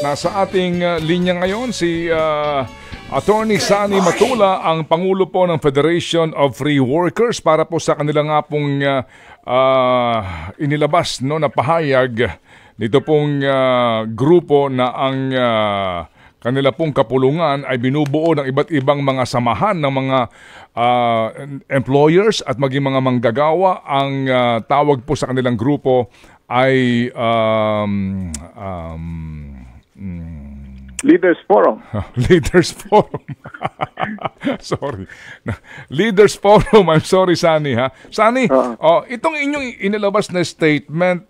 Nasa ating linya ngayon si Attorney Sunny Matula, ang Pangulo po ng Federation of Free Workers, para po sa kanila nga pong inilabas na pahayag nito pong grupo na ang kanila pong kapulungan ay binubuo ng iba't ibang mga samahan ng mga employers at maging mga manggagawa. Ang tawag po sa kanilang grupo ay Leaders Forum. Leaders Forum. Sorry. Leaders Forum. I'm sorry, Sunny. Sunny, itong inyong inilabas na statement,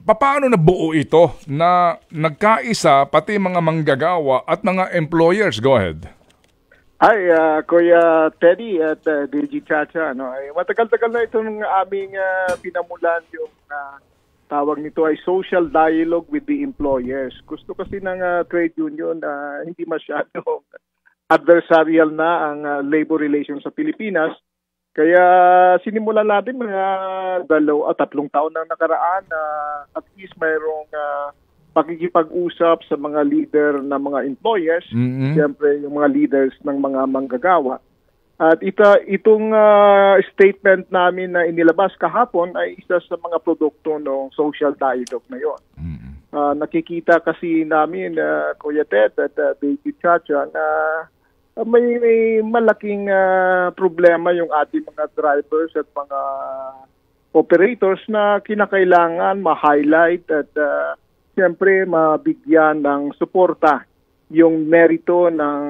paano nabuo ito na nagkaisa pati mga manggagawa at mga employers? Go ahead. Ay, Kuya Teddy at DG Chacha, matagal-tagal na itong aming pinamulan yung tawag nito ay social dialogue with the employers. Gusto kasi ng trade union na hindi masyadong adversarial na ang labor relations sa Pilipinas. Kaya sinimulan natin mga 3 taon na nakaraan na at least mayroong pakikipag-usap sa mga leader ng mga employers, siyempre yung mga leaders ng mga manggagawa. At itong statement namin na inilabas kahapon ay isa sa mga produkto ng social dialogue na yon. Nakikita kasi namin, Kuya Ted at Baby Chacha, na may malaking problema yung ating mga drivers at mga operators na kinakailangan ma-highlight at siyempre mabigyan ng suporta yung merito ng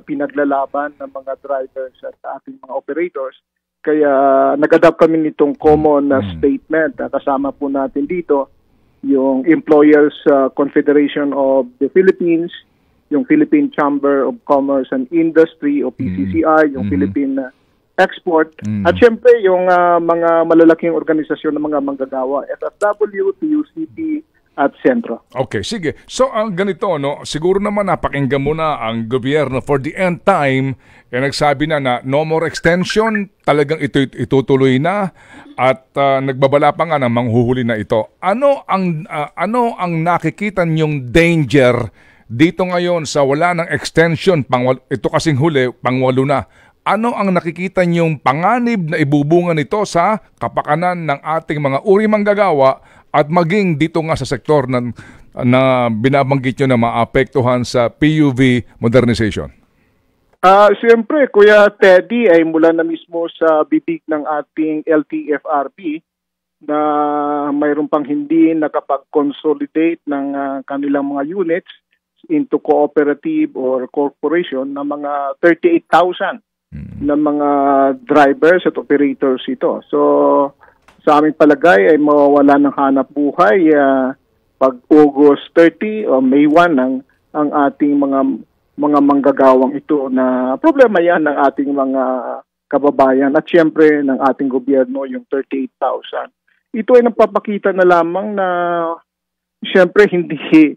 pinaglalaban ng mga drivers at ating mga operators. Kaya nag-adapt kami nitong common statement. Kasama po natin dito yung Employers Confederation of the Philippines, yung Philippine Chamber of Commerce and Industry o PCCI, yung Philippine Export, at syempre yung mga malalaking organisasyon ng mga manggagawa, FFW, TUCP, at Sentro. Okay, sige. So, ang ganito, siguro naman napakinggan mo na ang gobyerno for the end time, nagsabi na no more extension, talagang itutuloy na, at nagbabala pa nga na manghuhuli na ito. Ano ang nakikita niyong danger dito ngayon sa wala ng extension, ito kasing huli, pang-8 na? Ano ang nakikita niyong panganib na ibubunga nito sa kapakanan ng ating mga uri manggagawa at maging dito nga sa sektor na binabanggit nyo na maapektuhan sa PUV modernization? Siyempre, Kuya Teddy, ay mula na mismo sa bibig ng ating LTFRB na mayroon pang hindi nakapag-consolidate ng kanilang mga units into cooperative or corporation na mga 38,000 na mga drivers at operators ito. So, sa aming palagay ay mawawala ng hanap buhay pag August 30 o May 1 ang ating mga manggagawang ito, na problema yan ng ating mga kababayan at siyempre ng ating gobyerno, yung 38,000. Ito ay nagpapakita na lamang na siyempre hindi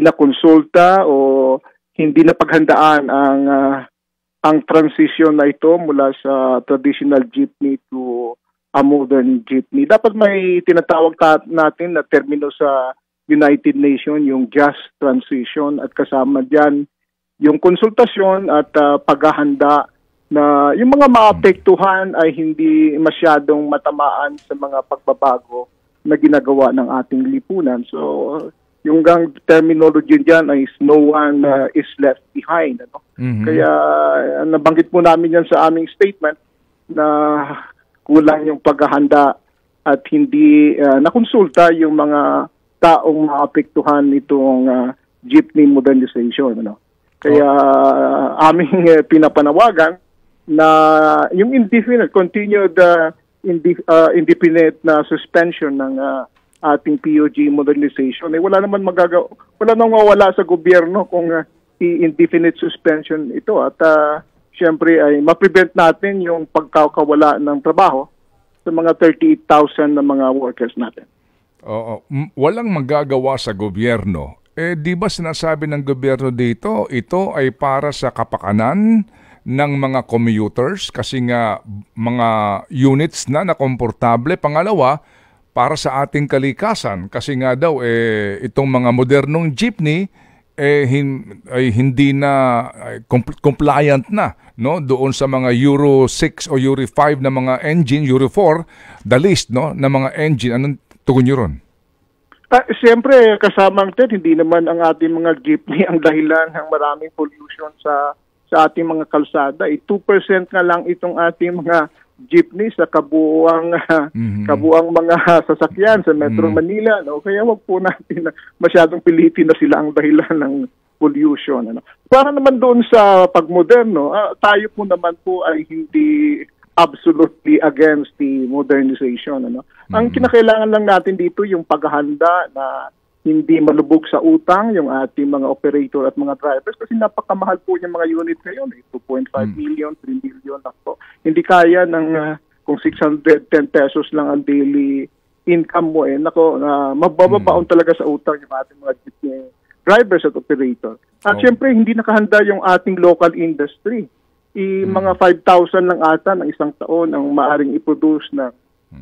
na konsulta o hindi na paghandaan ang transition na ito mula sa traditional jeepney to a modern jeepney. Dapat may tinatawag natin na termino sa United Nations, yung just transition, at kasama dyan yung konsultasyon at paghahanda na yung mga maapektuhan ay hindi masyadong matamaan sa mga pagbabago na ginagawa ng ating lipunan. So, yung terminology dyan ay no one is left behind. Kaya nabanggit po namin yan sa aming statement na kulang yung paghahanda at hindi nakonsulta yung mga taong maapektuhan nitong jeepney modernization. Kaya aming pinapanawagan na yung continued indefinite na suspension ng ating POG modernization, wala naman mawawala sa gobyerno kung indefinite suspension ito, at siyempre ay ma-prevent natin yung pagkakawala ng trabaho sa mga 38,000 na mga workers natin. Oo, walang magagawa sa gobyerno. Di ba sinasabi ng gobyerno dito, ito ay para sa kapakanan ng mga commuters kasi nga mga units na komportable. Pangalawa, para sa ating kalikasan. Kasi nga daw, itong mga modernong jeepney, ay hindi na compliant na, no, doon sa mga Euro 6 o Euro 5 na mga engine, Euro 4, the list, no, na mga engine. Anong tugon niyo ron? Siyempre, kasamang Ted, hindi naman ang ating mga jeepney ang dahilan ng maraming pollution sa ating mga kalsada. 2% na lang itong ating mga jeepney sa kabuuang mga sasakyan sa Metro Manila, no? Kaya wag po natin masyadong pilitin na sila ang dahilan ng pollution, ano. Para naman doon sa pagmoderno, tayo po naman po ay hindi absolutely against the modernization, ano. Ang kinakailangan lang natin dito yung paghahanda na hindi malubog sa utang yung ating mga operator at mga drivers kasi napakamahal po yung mga unit ngayon. 2.5 million, 3 million lang po. Hindi kaya ng kung 610 pesos lang ang daily income mo, mabababaon talaga sa utang yung ating mga drivers at operator. At syempre, hindi nakahanda yung ating local industry. Mga 5,000 lang ata ng isang taon ang maaring i-produce ng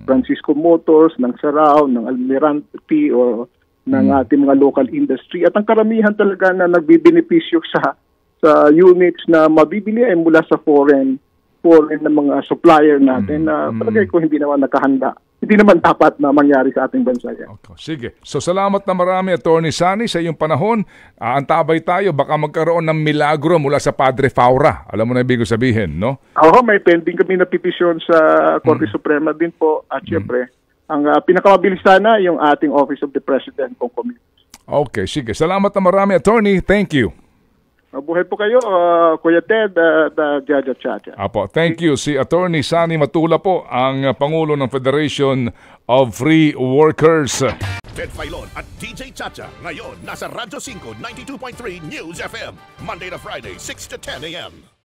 Francisco Motors, ng Sarao, ng Almirante o ng ating mga local industry. At ang karamihan talaga na nagbibenepisyo sa units na mabibili ay mula sa foreign na mga supplier natin na palagay ko hindi naman nakahanda. Hindi naman dapat na mangyari sa ating bansa yan. Okay. Sige. So salamat na marami, Atty. Sani, sa iyong panahon. Antabay tayo, baka magkaroon ng milagro mula sa Padre Faura. Alam mo na ibig sabihin, no? Oo, may pending kami na petisyon sa Korte Suprema din po. At syempre, ang pinakamabilis sana yung ating Office of the President kung committee. Okay, sige. Salamat na marami, Attorney. Thank you. Mabuhay po kayo, Kuya Ted, Jaja Chacha. Apo, thank you. Si Attorney Sani Matula po, ang Pangulo ng Federation of Free Workers. Ted Filon at DJ Chacha. Ngayon, nasa Radyo 5, 92.3 News FM. Monday to Friday, 6 to 10 a.m.